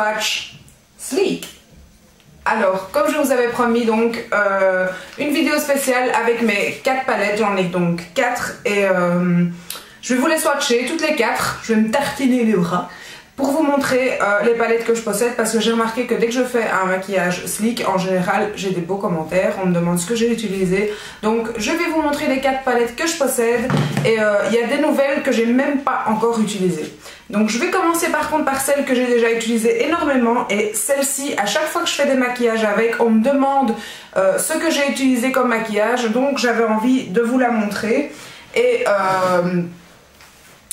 swatch Sleek. Alors, comme je vous avais promis, donc une vidéo spéciale avec mes 4 palettes, j'en ai donc 4 et je vais vous les swatcher toutes les 4, je vais me tartiner les bras pour vous montrer les palettes que je possède parce que j'ai remarqué que dès que je fais un maquillage sleek, en général j'ai des beaux commentaires, on me demande ce que j'ai utilisé. Donc je vais vous montrer les 4 palettes que je possède et il y a des nouvelles que j'ai même pas encore utilisées. Donc je vais commencer par contre par celles que j'ai déjà utilisées énormément et celle-ci, à chaque fois que je fais des maquillages avec, on me demande ce que j'ai utilisé comme maquillage, donc j'avais envie de vous la montrer et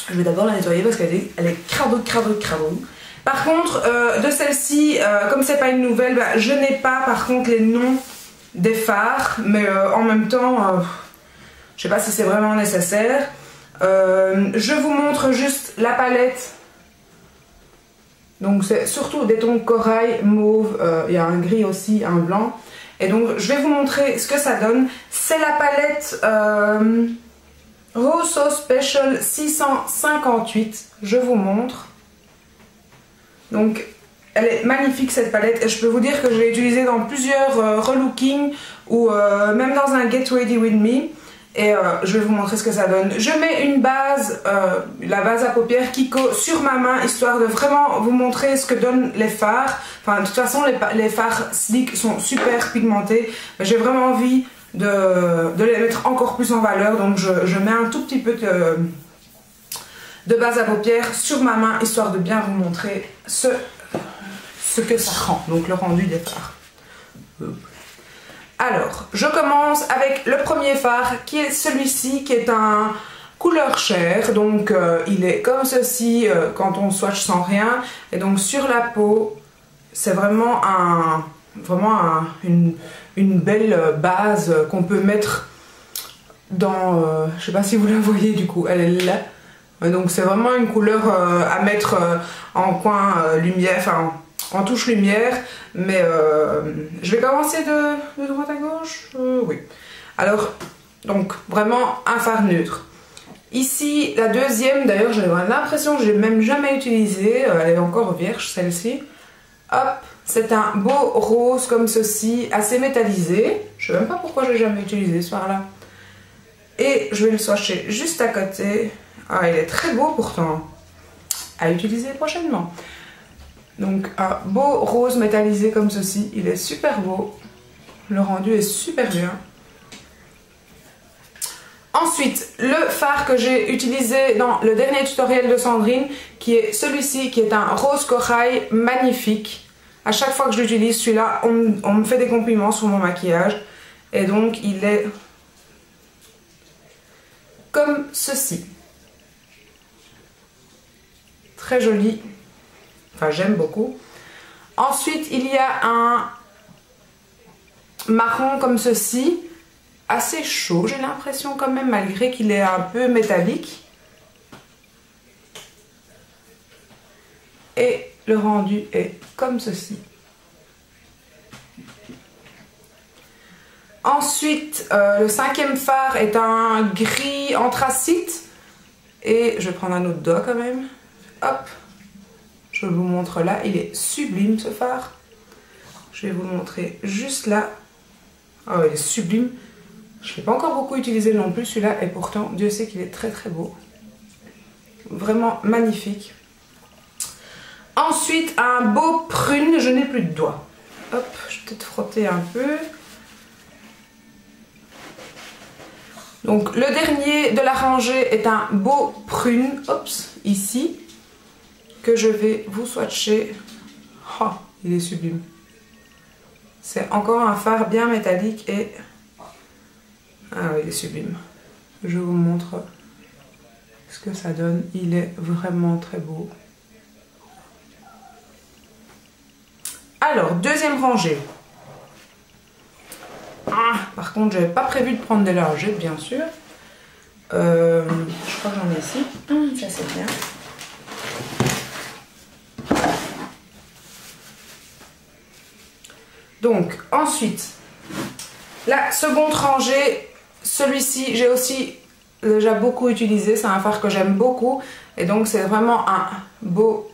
je vais d'abord la nettoyer parce qu'elle est crado. Par contre, de celle-ci, comme c'est pas une nouvelle, bah, je n'ai pas par contre les noms des fards, mais en même temps, je sais pas si c'est vraiment nécessaire. Je vous montre juste la palette. Donc c'est surtout des tons corail, mauve, il y a un gris aussi, un blanc. Et donc je vais vous montrer ce que ça donne. C'est la palette Rose So Special 658, je vous montre. Donc elle est magnifique cette palette et je peux vous dire que je l'ai utilisée dans plusieurs relookings ou même dans un Get Ready With Me. Et je vais vous montrer ce que ça donne. Je mets une base, la base à paupières Kiko sur ma main, histoire de vraiment vous montrer ce que donnent les fards. Enfin, de toute façon, les fards sleek sont super pigmentés. J'ai vraiment envie de les mettre encore plus en valeur. Donc je mets un tout petit peu de base à paupières sur ma main, histoire de bien vous montrer ce que ça rend. Donc le rendu des fards. Alors, je commence avec le premier fard qui est celui-ci, qui est un couleur chair. Donc, il est comme ceci quand on swatch sans rien. Et donc, sur la peau, c'est vraiment une belle base qu'on peut mettre dans... je sais pas si vous la voyez du coup, elle est là. Donc, c'est vraiment une couleur à mettre en coin lumière, enfin... en touche lumière, mais je vais commencer de droite à gauche, oui. Alors, donc, vraiment un fard neutre. Ici, la deuxième, d'ailleurs, j'ai l'impression que je l'ai même jamais utilisée, elle est encore vierge, celle-ci. Hop, c'est un beau rose comme ceci, assez métallisé. Je sais même pas pourquoi je l'ai jamais utilisé ce fard-là. Et je vais le swatcher juste à côté. Ah, il est très beau pourtant. À utiliser prochainement. Donc un beau rose métallisé comme ceci, il est super beau, le rendu est super bien. Ensuite, le fard que j'ai utilisé dans le dernier tutoriel de Sandrine, qui est celui-ci, qui est un rose corail magnifique. À chaque fois que je l'utilise, celui-là, on me fait des compliments sur mon maquillage. Et donc il est comme ceci. Très joli. Enfin, j'aime beaucoup. Ensuite, il y a un marron comme ceci, assez chaud, j'ai l'impression quand même, malgré qu'il est un peu métallique. Et le rendu est comme ceci. Ensuite, le cinquième fard est un gris anthracite. Et je vais prendre un autre doigt quand même. Hop! Je vous montre là, il est sublime ce fard. Je vais vous le montrer juste là. Oh, il est sublime. Je ne l'ai pas encore beaucoup utilisé non plus celui-là et pourtant Dieu sait qu'il est très très beau. Vraiment magnifique. Ensuite un beau prune, je n'ai plus de doigts. Hop, je vais peut-être frotter un peu. Donc le dernier de la rangée est un beau prune, oups, ici. Que je vais vous swatcher. Oh, il est sublime. C'est encore un fard bien métallique et... ah oui, il est sublime. Je vous montre ce que ça donne. Il est vraiment très beau. Alors, deuxième rangée. Ah, par contre, j'avais pas prévu de prendre des lingettes, bien sûr. Je crois que j'en ai ici. Ça c'est bien. Donc, ensuite, la seconde rangée, celui-ci, j'ai aussi déjà beaucoup utilisé. C'est un fard que j'aime beaucoup. Et donc, c'est vraiment un beau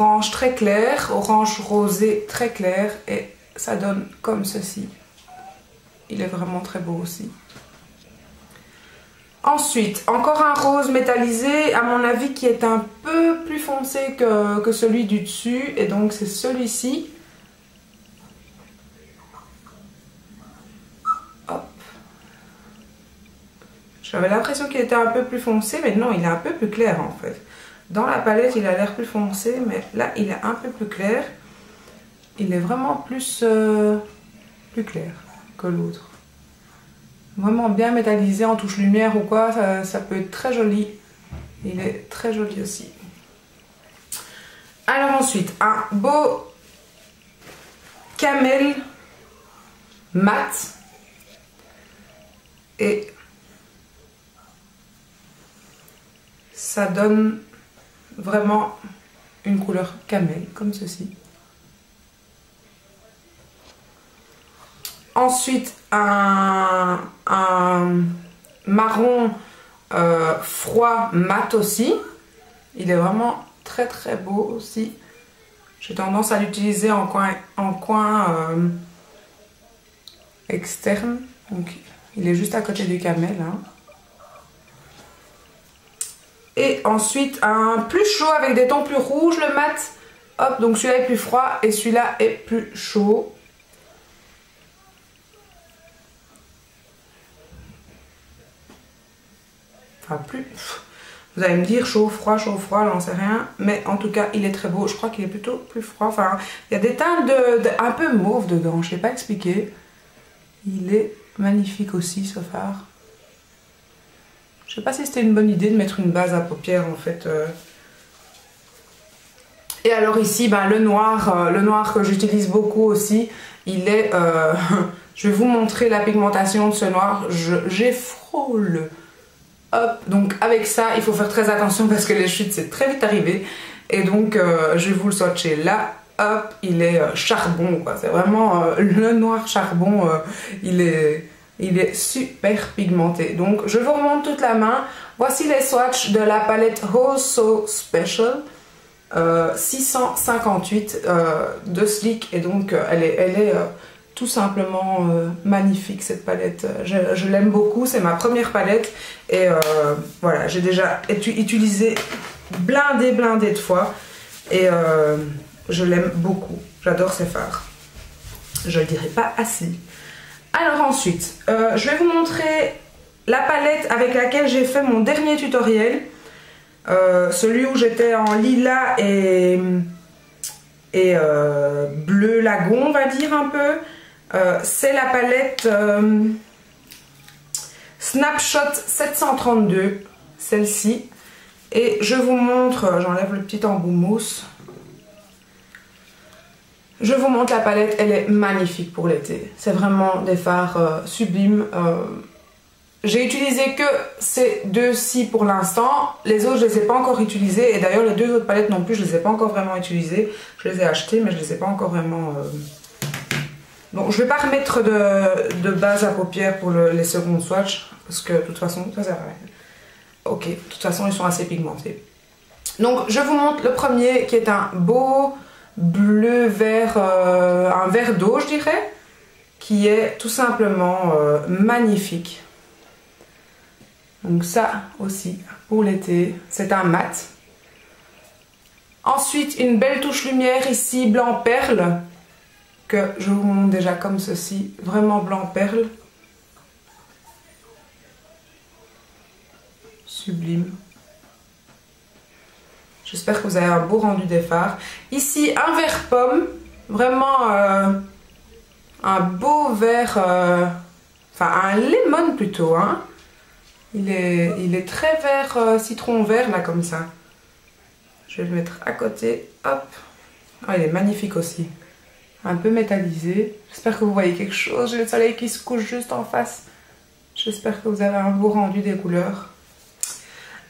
orange très clair, orange rosé très clair, et ça donne comme ceci. Il est vraiment très beau aussi. Ensuite, encore un rose métallisé, à mon avis, qui est un peu plus foncé que celui du dessus, et donc c'est celui-ci. Hop. J'avais l'impression qu'il était un peu plus foncé, mais non, il est un peu plus clair en fait. Dans la palette, il a l'air plus foncé, mais là, il est un peu plus clair. Il est vraiment plus clair que l'autre. Vraiment bien métallisé en touche lumière ou quoi, ça peut être très joli. Il est très joli aussi. Alors ensuite, un beau camel mat. Et ça donne vraiment une couleur camel, comme ceci. Ensuite, un marron froid mat aussi. Il est vraiment très très beau aussi. J'ai tendance à l'utiliser en coin externe. Donc, il est juste à côté du camel. Hein. Et ensuite, un plus chaud avec des tons plus rouges, le mat. Hop, donc celui-là est plus froid et celui-là est plus chaud. Enfin, plus... Vous allez me dire chaud, froid, j'en sais rien. Mais en tout cas, il est très beau. Je crois qu'il est plutôt plus froid. Enfin, il y a des teintes un peu mauve dedans. Je ne sais pas expliquer. Il est magnifique aussi, ce fard. Je sais pas si c'était une bonne idée de mettre une base à paupières en fait. Et alors ici, ben, le noir que j'utilise beaucoup aussi, il est... je vais vous montrer la pigmentation de ce noir. J'ai frôle. Hop, donc avec ça, il faut faire très attention parce que les chutes, c'est très vite arrivé. Et donc, je vais vous le swatcher là. Hop, il est charbon, quoi. C'est vraiment le noir charbon. Il est super pigmenté. Donc, je vous remonte toute la main. Voici les swatchs de la palette Oh So Special. 658 de Sleek. Et donc, elle est tout simplement magnifique, cette palette. Je l'aime beaucoup. C'est ma première palette. Et voilà, j'ai déjà utilisé blindé de fois. Et je l'aime beaucoup. J'adore ces fards. Je le dirai pas assez. Alors ensuite, je vais vous montrer la palette avec laquelle j'ai fait mon dernier tutoriel. Celui où j'étais en lilas et bleu lagon, on va dire un peu. C'est la palette Snapshot 732, celle-ci. Et je vous montre, j'enlève le petit embout mousse. Je vous montre la palette, elle est magnifique pour l'été. C'est vraiment des fards sublimes. J'ai utilisé que ces deux-ci pour l'instant. Les autres, je ne les ai pas encore utilisés. Et d'ailleurs, les deux autres palettes non plus, je ne les ai pas encore vraiment utilisées. Je les ai achetées, mais je ne les ai pas encore vraiment... Donc, je ne vais pas remettre de base à paupières pour les seconds swatchs. Parce que de toute façon, ça sert à rien. Ok, de toute façon, ils sont assez pigmentés. Donc, je vous montre le premier qui est un beau... bleu vert, un vert d'eau je dirais, qui est tout simplement magnifique. Donc ça aussi pour l'été, c'est un mat. Ensuite une belle touche lumière ici, blanc perle, que je vous montre déjà comme ceci, vraiment blanc perle. Sublime. J'espère que vous avez un beau rendu des fards. Ici, un vert pomme. Vraiment un beau vert... enfin, un lemon plutôt. Hein. Il est très vert, citron vert, là, comme ça. Je vais le mettre à côté. Hop. Oh, il est magnifique aussi. Un peu métallisé. J'espère que vous voyez quelque chose. J'ai le soleil qui se couche juste en face. J'espère que vous avez un beau rendu des couleurs.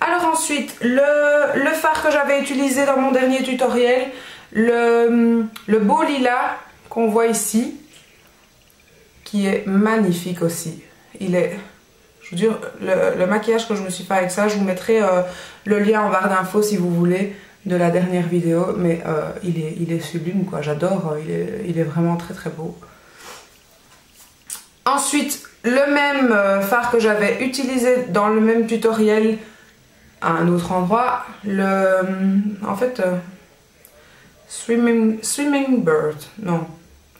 Alors ensuite, le fard que j'avais utilisé dans mon dernier tutoriel, le beau lilas qu'on voit ici, qui est magnifique aussi. Il est, je vous dis, le maquillage que je me suis fait avec ça, je vous mettrai le lien en barre d'infos si vous voulez. de la dernière vidéo, mais il est sublime quoi, j'adore, il est vraiment très très beau. Ensuite, le même fard que j'avais utilisé dans le même tutoriel à un autre endroit, en fait, Swimming Bird, non.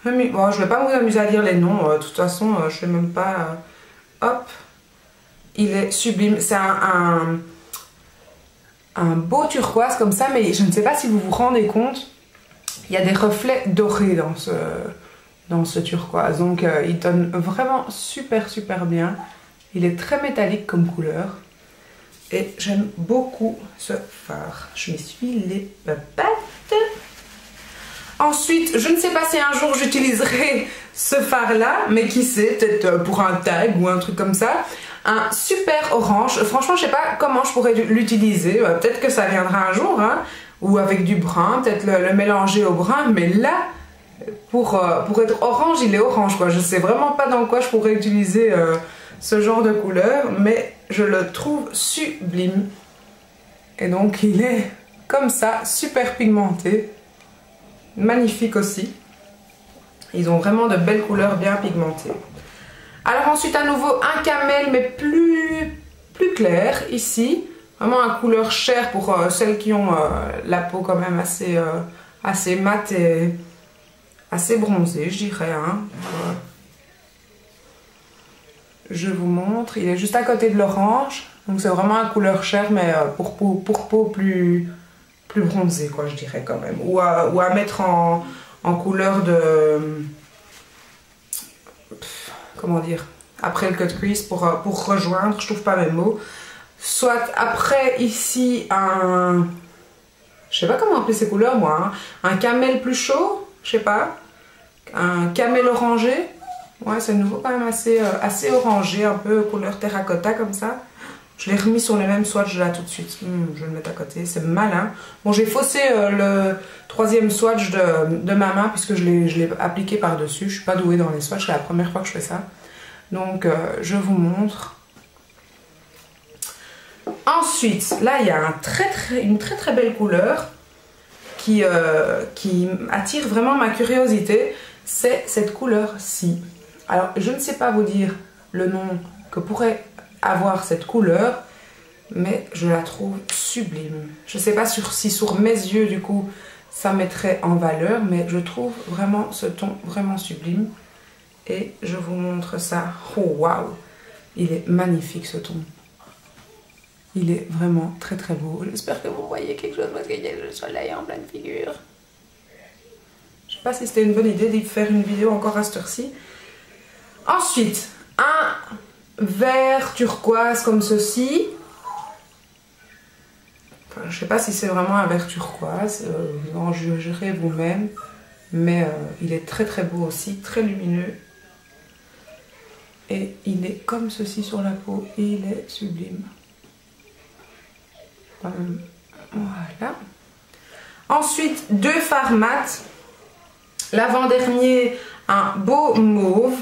Bon, je vais pas vous amuser à lire les noms, de toute façon, je sais même pas. Hop, il est sublime. C'est un beau turquoise comme ça, mais je ne sais pas si vous vous rendez compte, il y a des reflets dorés dans ce turquoise. Donc, il donne vraiment super bien. Il est très métallique comme couleur. Et j'aime beaucoup ce fard. Je m'essuie les papates. Ensuite, je ne sais pas si un jour j'utiliserai ce fard là, mais qui sait, peut-être pour un tag ou un truc comme ça. Un super orange. Franchement, je ne sais pas comment je pourrais l'utiliser. Peut-être que ça viendra un jour, hein, ou avec du brun, peut-être le mélanger au brun. Mais là, pour être orange, il est orange, quoi. Je ne sais vraiment pas dans quoi je pourrais utiliser ce genre de couleur, mais je le trouve sublime. Et donc, il est comme ça, super pigmenté. Magnifique aussi. Ils ont vraiment de belles couleurs bien pigmentées. Alors ensuite à nouveau un camel mais plus clair ici. Vraiment une couleur chair pour celles qui ont la peau quand même assez mate et assez bronzée je dirais. Hein. Je vous montre. Il est juste à côté de l'orange. Donc c'est vraiment une couleur chair mais pour peau plus bronzée quoi je dirais quand même. Ou à mettre en couleur de... Comment dire, après le cut crease pour rejoindre, je trouve pas mes mots. Soit après ici je sais pas comment appeler ces couleurs moi, hein. Un camel plus chaud, je sais pas, un camel orangé, ouais c'est nouveau quand même assez orangé, un peu couleur terracotta comme ça. Je l'ai remis sur les mêmes swatchs là tout de suite, je vais le mettre à côté, c'est malin. Bon j'ai faussé le troisième swatch de ma main puisque je l'ai appliqué par dessus, je suis pas douée dans les swatchs, c'est la première fois que je fais ça. Donc je vous montre. Ensuite, là il y a une très belle couleur qui attire vraiment ma curiosité, c'est cette couleur-ci. Alors je ne sais pas vous dire le nom que pourrait avoir cette couleur, mais je la trouve sublime. Je ne sais pas si sur mes yeux du coup ça mettrait en valeur, mais je trouve vraiment ce ton vraiment sublime et je vous montre ça. Oh waouh, il est magnifique ce ton, il est vraiment très beau. J'espère que vous voyez quelque chose parce qu'il y a le soleil en pleine figure. Je sais pas si c'était une bonne idée d'y faire une vidéo encore à cette heure-ci. Ensuite un vert turquoise comme ceci. Enfin, je sais pas si c'est vraiment un vert turquoise, vous en jugerez vous-même, mais il est très beau aussi, très lumineux. Et il est comme ceci sur la peau, et il est sublime. Voilà. Ensuite, deux fards mat. L'avant-dernier, un beau mauve,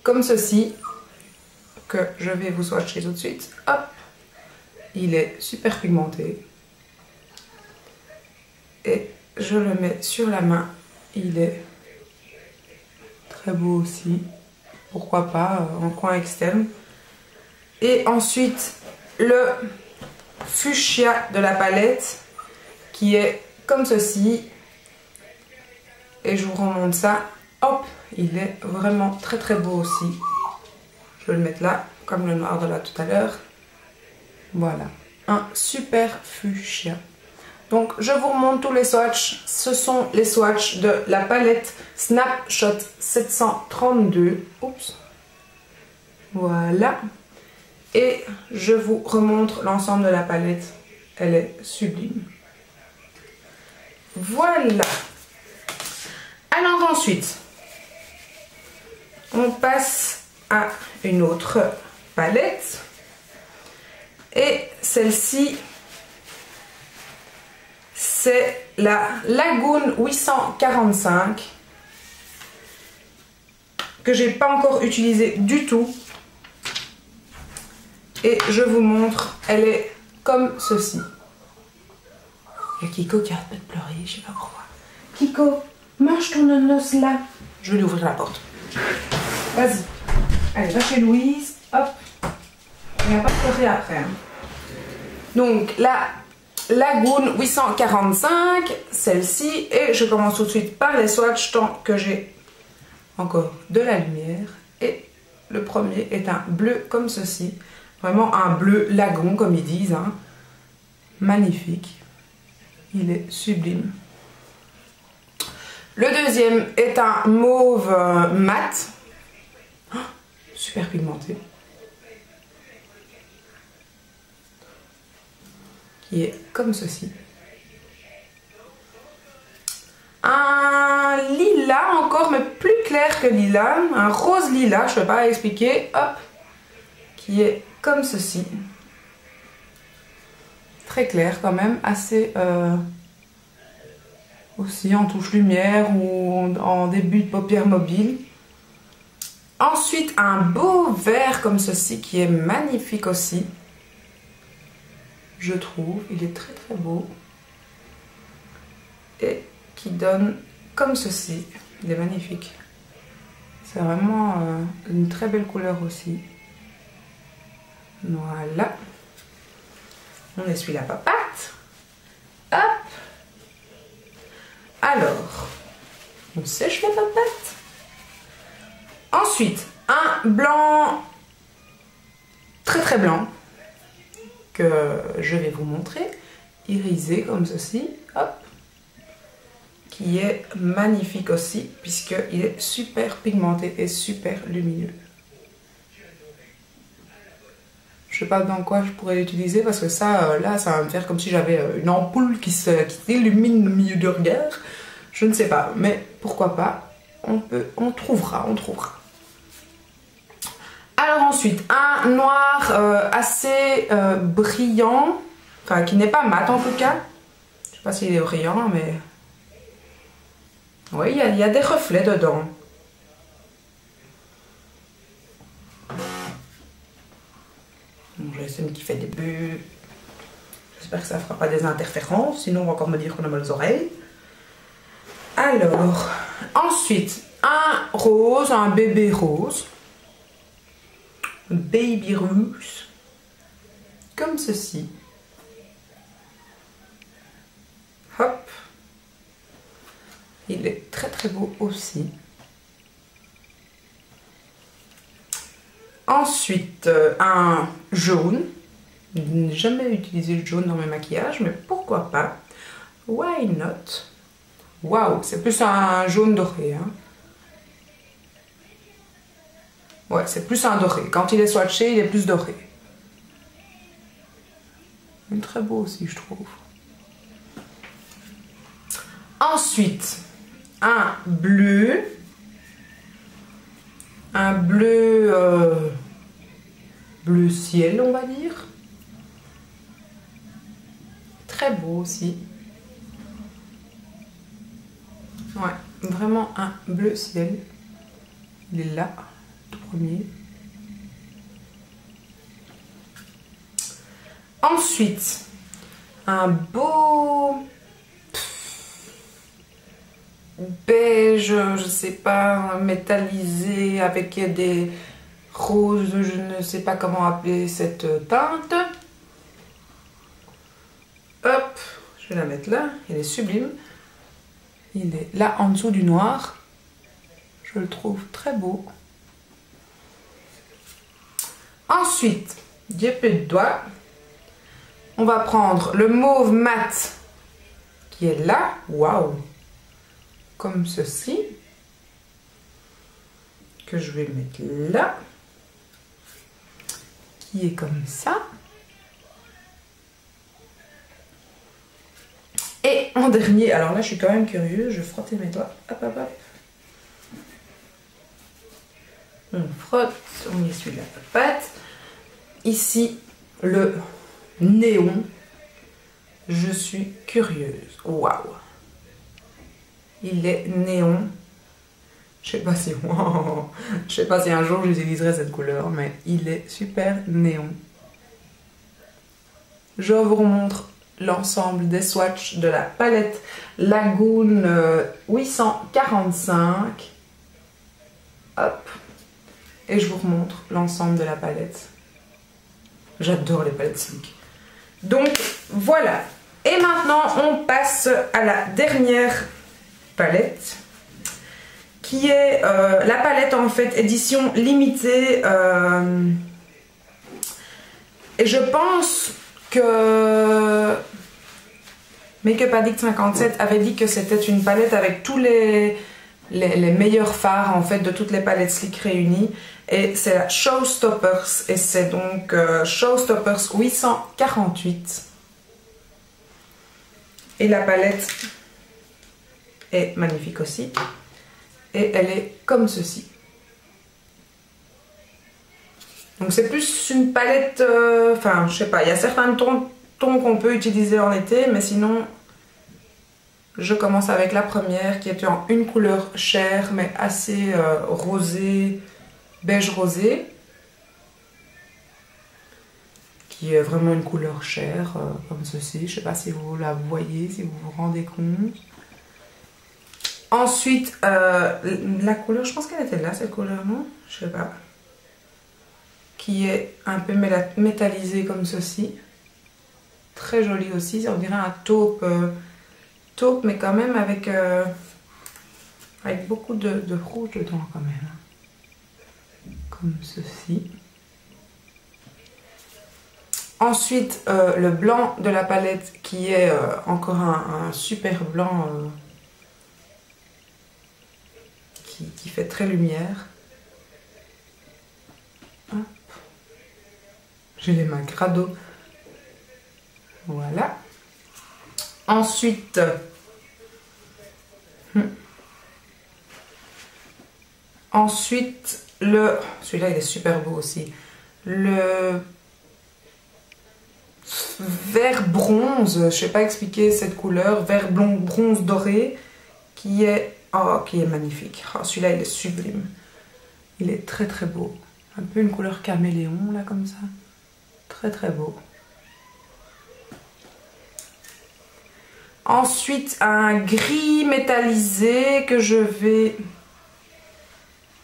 comme ceci, que je vais vous swatcher tout de suite. Hop, il est super pigmenté. Et je le mets sur la main. Il est très beau aussi. Pourquoi pas en coin externe. Et ensuite, le fuchsia de la palette, qui est comme ceci. Et je vous remonte ça. Hop, il est vraiment très beau aussi. Je vais le mettre là, comme le noir de là tout à l'heure. Voilà, un super fuchsia. Donc je vous remonte tous les swatchs. Ce sont les swatchs de la palette Snapshot 732. Oups. Voilà. Et je vous remontre l'ensemble de la palette. Elle est sublime. Voilà. Alors ensuite, on passe à une autre palette. Et celle-ci, c'est la Lagoon 845 que j'ai pas encore utilisée du tout. Et je vous montre, elle est comme ceci. Il y a Kiko qui arrête pas de pleurer, je sais pas pourquoi. Kiko, mange ton nonos là. Je vais lui ouvrir la porte. Vas-y. Allez, va chez Louise. Hop. Il n'y a pas de pleurer après. Hein. Donc, la Lagoon 845, celle-ci. Et je commence tout de suite par les swatchs tant que j'ai encore de la lumière. Et le premier est un bleu comme ceci. Vraiment un bleu lagon, comme ils disent. Hein. Magnifique. Il est sublime. Le deuxième est un mauve mat. Oh, super pigmenté. Qui est comme ceci. Un lilas encore, mais plus clair que lilas. Un rose lilas, je ne sais pas expliquer. Hop. Qui est comme ceci. Très clair quand même. Assez aussi en touche lumière ou en début de paupière mobile. Ensuite, un beau vert comme ceci qui est magnifique aussi. Je trouve, il est très très beau. Et qui donne comme ceci. Il est magnifique. C'est vraiment une très belle couleur aussi. Voilà. On essuie la papate. Hop. Alors, on sèche la papate. Ensuite, un blanc très très blanc que je vais vous montrer, irisé comme ceci, hop, qui est magnifique aussi puisqu'il est super pigmenté et super lumineux. Je sais pas dans quoi je pourrais l'utiliser parce que ça, là, ça va me faire comme si j'avais une ampoule qui s'illumine au milieu du regard. Je ne sais pas, mais pourquoi pas, on trouvera. Alors ensuite, un noir assez brillant, enfin qui n'est pas mat en tout cas. Je sais pas s'il est brillant, mais... Oui, il y a des reflets dedans. J'ai Sam qui fait des bulles. J'espère que ça ne fera pas des interférences, sinon on va encore me dire qu'on a mal aux oreilles. Alors, ensuite, un rose, un bébé rose. Baby rose. Comme ceci. Hop. Il est très très beau aussi. Ensuite, un jaune. Je n'ai jamais utilisé le jaune dans mes maquillages, mais pourquoi pas. Why not? Waouh, c'est plus un jaune doré. Hein. Ouais, c'est plus un doré. Quand il est swatché, il est plus doré. Il est très beau aussi, je trouve. Ensuite, un bleu. Un bleu... bleu ciel, on va dire. Très beau aussi. Ouais, vraiment un bleu ciel. Il est là, tout premier. Ensuite, un beau beige, je sais pas, métallisé avec des roses, je ne sais pas comment appeler cette teinte. Hop, je vais la mettre là, il est sublime. Il est là en dessous du noir. Je le trouve très beau. Ensuite, j'ai plus de doigts. On va prendre le mauve mat qui est là. Waouh! Comme ceci. Que je vais mettre là. Qui est comme ça. Et en dernier, alors là je suis quand même curieuse, je vais frotter mes doigts. Hop, hop, hop. On frotte, on essuie la papate. Ici, le néon. Je suis curieuse. Waouh! Il est néon. Je sais pas si je sais pas si un jour j'utiliserai cette couleur, mais il est super néon. Je vous remontre l'ensemble des swatchs de la palette Lagoon 845. Hop. Et je vous remontre l'ensemble de la palette. J'adore les palettes Sleek. Donc voilà. Et maintenant on passe à la dernière palette, qui est la palette en fait édition limitée. Et je pense que Makeup Addict 57 avait dit que c'était une palette avec tous les meilleurs fards en fait de toutes les palettes Sleek réunies. Et c'est la Showstoppers. Et c'est donc Showstoppers 848. Et la palette est magnifique aussi. Et elle est comme ceci. Donc c'est plus une palette, enfin je sais pas, il y a certains tons qu'on peut utiliser en été, mais sinon je commence avec la première qui est en une couleur chair mais assez rosée, beige rosé, qui est vraiment une couleur chair comme ceci. Je sais pas si vous la voyez, si vous vous rendez compte. Ensuite la couleur, je pense qu'elle était là cette couleur, non? Je sais pas. Qui est un peu métallisé comme ceci. Très joli aussi, on dirait un taupe, taupe mais quand même avec beaucoup de rouge dedans quand même. Comme ceci. Ensuite, le blanc de la palette qui est encore un super blanc qui fait très lumière. J'ai les mains crado. Voilà. Ensuite, celui-là il est super beau aussi. Le vert bronze, je sais pas expliquer cette couleur, vert bronze doré, qui est magnifique. Oh, celui-là il est sublime. Il est très très beau. Un peu une couleur caméléon là comme ça. Très très beau. Ensuite un gris métallisé que je vais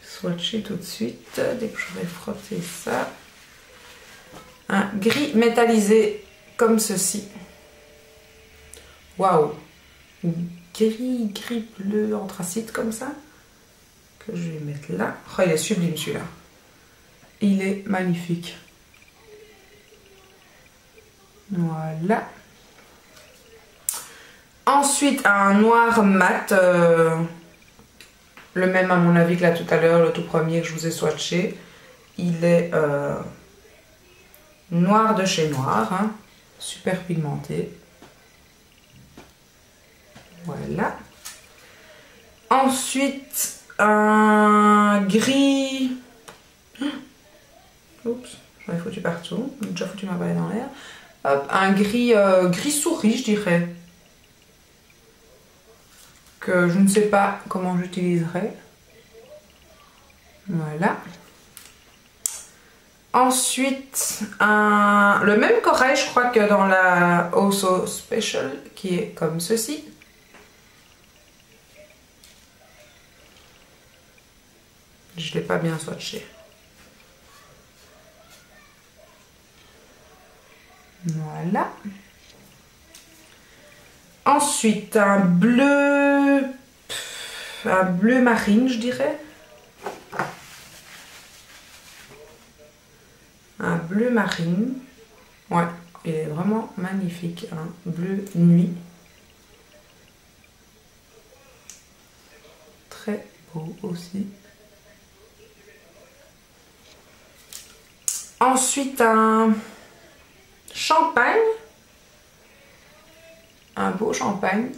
swatcher tout de suite dès que je vais frotter ça. Un gris métallisé comme ceci. Waouh! Gris bleu anthracite comme ça. Que je vais mettre là. Oh, il est sublime celui-là. Il est magnifique. Voilà. Ensuite, un noir mat. Le même à mon avis que là tout à l'heure, le tout premier que je vous ai swatché. Il est noir de chez Noir. Hein, super pigmenté. Voilà. Ensuite, un gris... Oups, j'en ai foutu partout. J'ai déjà foutu ma palette dans l'air. Hop, un gris, gris souris, je dirais. Que je ne sais pas comment j'utiliserai. Voilà. Ensuite, le même corail, je crois que dans la Oh So Special, qui est comme ceci. Je ne l'ai pas bien swatché. Voilà. Ensuite, un bleu marine, je dirais. Un bleu marine. Ouais, il est vraiment magnifique. Un bleu nuit. Très beau aussi. Ensuite, un champagne. Un beau champagne.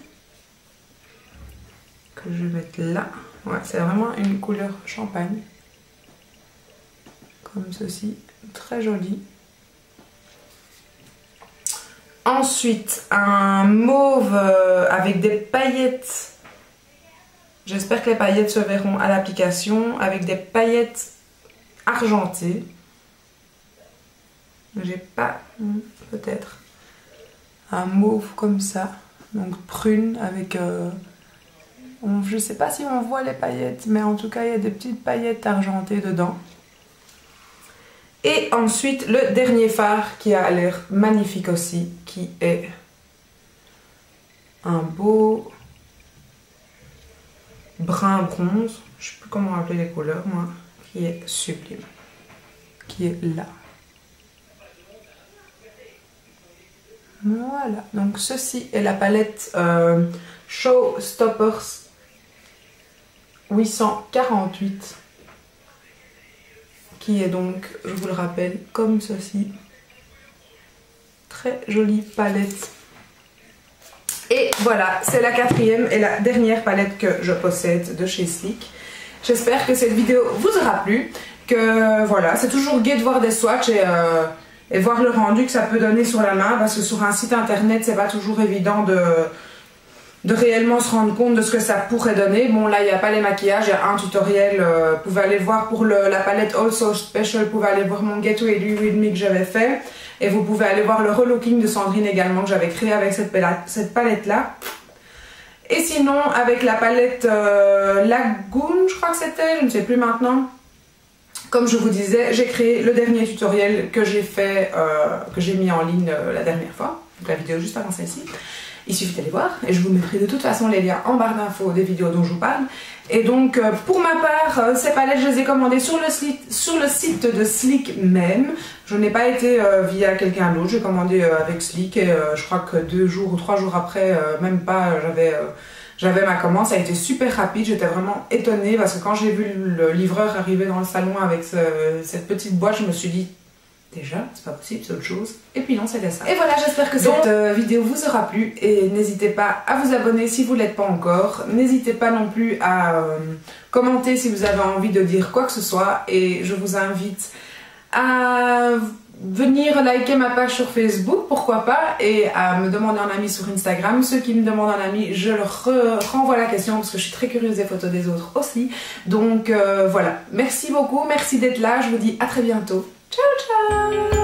Que je vais mettre là. Ouais, c'est vraiment une couleur champagne. Comme ceci. Très joli. Ensuite, un mauve avec des paillettes. J'espère que les paillettes se verront à l'application. Avec des paillettes argentées. J'ai pas... peut-être. un mauve comme ça, donc prune avec... je ne sais pas si on voit les paillettes, mais en tout cas il y a des petites paillettes argentées dedans. Et ensuite le dernier fard qui a l'air magnifique aussi, qui est un beau brun bronze, je ne sais plus comment appeler les couleurs moi, qui est sublime, qui est là. Voilà, donc ceci est la palette Showstoppers 848 qui est donc, je vous le rappelle, comme ceci. Très jolie palette. Et voilà, c'est la quatrième et la dernière palette que je possède de chez Sleek. J'espère que cette vidéo vous aura plu, que voilà, c'est toujours gai de voir des swatchs et voir le rendu que ça peut donner sur la main, parce que sur un site internet c'est pas toujours évident de réellement se rendre compte de ce que ça pourrait donner. Bon là il n'y a pas les maquillages, il y a un tutoriel, vous pouvez aller voir pour la palette Also Special, vous pouvez aller voir mon Get Ready With Me que j'avais fait, et vous pouvez aller voir le relooking de Sandrine également que j'avais créé avec cette palette là. Et sinon avec la palette Lagoon, je crois que c'était, je ne sais plus maintenant. Comme je vous disais, j'ai créé le dernier tutoriel que j'ai fait, que j'ai mis en ligne la dernière fois, donc la vidéo juste avant celle-ci. Il suffit d'aller voir et je vous mettrai de toute façon les liens en barre d'infos des vidéos dont je vous parle. Et donc pour ma part, ces palettes je les ai commandées sur le site de Sleek même. Je n'ai pas été via quelqu'un d'autre, j'ai commandé avec Sleek et je crois que 2 jours ou 3 jours après, même pas, j'avais ma commande. Ça a été super rapide, j'étais vraiment étonnée parce que quand j'ai vu le livreur arriver dans le salon avec cette petite boîte, je me suis dit déjà, c'est pas possible, c'est autre chose. Et puis non, c'était ça. Et voilà, j'espère que cette vidéo vous aura plu et n'hésitez pas à vous abonner si vous ne l'êtes pas encore. N'hésitez pas non plus à commenter si vous avez envie de dire quoi que ce soit et je vous invite à venir liker ma page sur Facebook, pourquoi pas, et à me demander un ami sur Instagram. Ceux qui me demandent un ami, je leur renvoie la question parce que je suis très curieuse des photos des autres aussi. Donc voilà, merci beaucoup, merci d'être là, je vous dis à très bientôt. Ciao ciao.